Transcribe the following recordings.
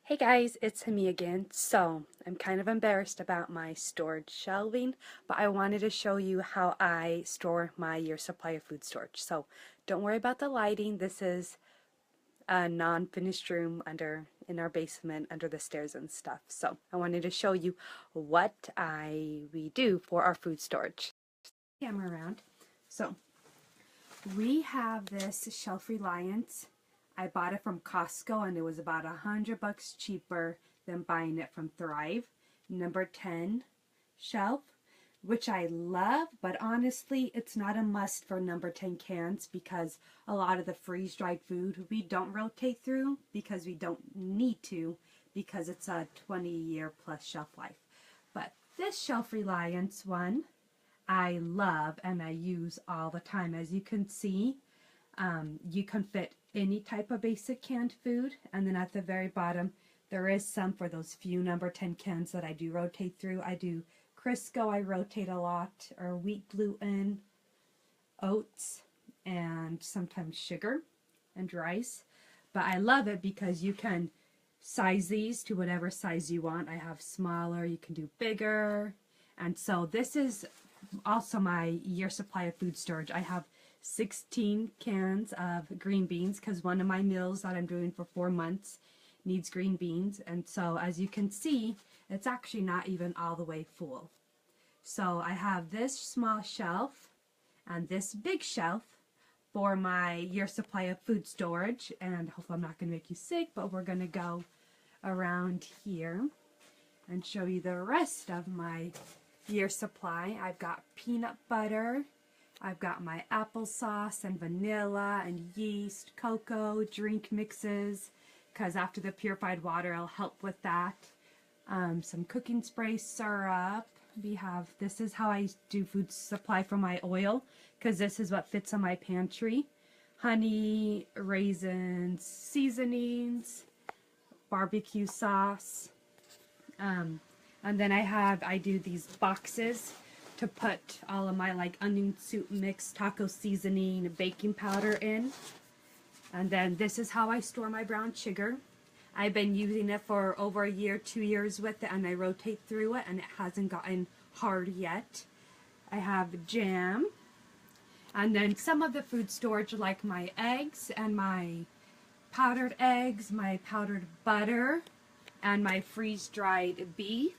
Hey guys, it's me again. So, I'm kind of embarrassed about my storage shelving, but I wanted to show you how I store my year supply of food storage. So, don't worry about the lighting. This is a non-finished room in our basement under the stairs and stuff. So, I wanted to show you what we do for our food storage. Camera around. So, we have this Shelf Reliance. I bought it from Costco and it was about $100 cheaper than buying it from Thrive. Number 10 shelf, which I love, but honestly it's not a must for number 10 cans because a lot of the freeze-dried food we don't rotate through because we don't need to because it's a 20-year plus shelf life. But this Shelf Reliance one I love and I use all the time. As you can see, you can fit any type of basic canned food, and then at the very bottom there is some for those few number 10 cans that I do rotate through. I do Crisco, I rotate a lot, or wheat gluten, oats, and sometimes sugar and rice. But I love it because you can size these to whatever size you want. I have smaller, you can do bigger, and so this is also my year supply of food storage. I have 16 cans of green beans because one of my meals that I'm doing for 4 months needs green beans, and so as you can see it's actually not even all the way full. So I have this small shelf and this big shelf for my year supply of food storage, and hopefully I'm not going to make you sick, but we're going to go around here and show you the rest of my year supply. I've got peanut butter, I've got my applesauce and vanilla and yeast, cocoa, drink mixes, because after the purified water it'll help with that. Some cooking spray syrup. This is how I do food supply for my oil, because this is what fits on my pantry. Honey, raisins, seasonings, barbecue sauce. And then I do these boxes to put all of my like onion soup mix, taco seasoning, baking powder in. And then this is how I store my brown sugar. I've been using it for over a year, 2 years with it, and I rotate through it and it hasn't gotten hard yet. I have jam. And then some of the food storage like my eggs and my powdered eggs, my powdered butter, and my freeze-dried beef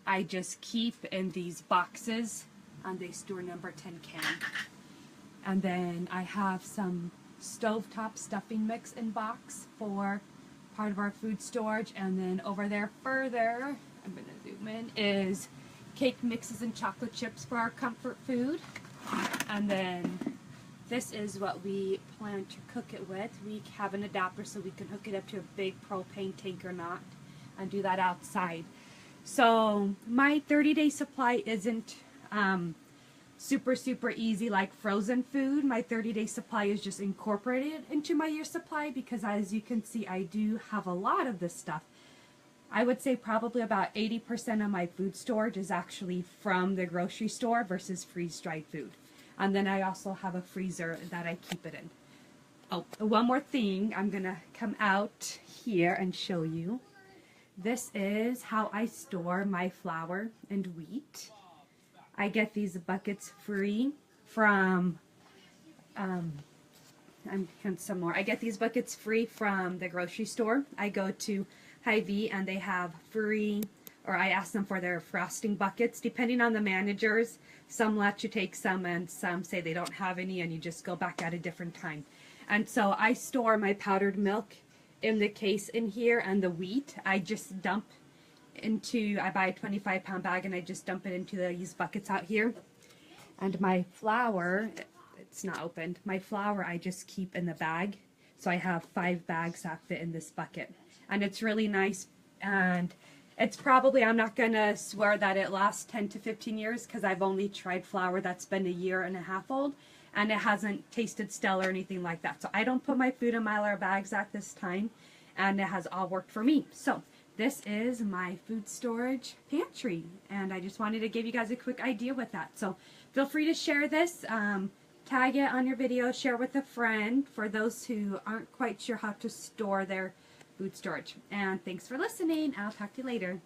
I just keep in these boxes, and they store number 10 can. And then I have some stovetop stuffing mix in box for part of our food storage, and then over there further, I'm going to zoom in, is cake mixes and chocolate chips for our comfort food. And then this is what we plan to cook it with. We have an adapter so we can hook it up to a big propane tank or not and do that outside. So my 30-day supply isn't super easy like frozen food. My 30-day supply is just incorporated into my year supply because, as you can see, I do have a lot of this stuff. I would say probably about 80% of my food storage is actually from the grocery store versus freeze-dried food. And then I also have a freezer that I keep it in. Oh, one more thing. I'm going to come out here and show you. This is how I store my flour and wheat. I get these buckets free from, some more. I get these buckets free from the grocery store. I go to Hy-Vee and they have free, or I ask them for their frosting buckets. Depending on the managers, some let you take some and some say they don't have any and you just go back at a different time. And so I store my powdered milk in the case in here, and the wheat I just dump into, I buy a 25-pound bag and I just dump it into these buckets out here. And my flour, it's not opened, my flour I just keep in the bag. So I have 5 bags that fit in this bucket. And it's really nice, and it's probably, I'm not going to swear that it lasts 10 to 15 years because I've only tried flour that's been 1.5 years old. And it hasn't tasted stale or anything like that. So I don't put my food in Mylar bags at this time, and it has all worked for me. So this is my food storage pantry, and I just wanted to give you guys a quick idea with that. So feel free to share this, tag it on your video, share with a friend for those who aren't quite sure how to store their food storage. And thanks for listening. I'll talk to you later.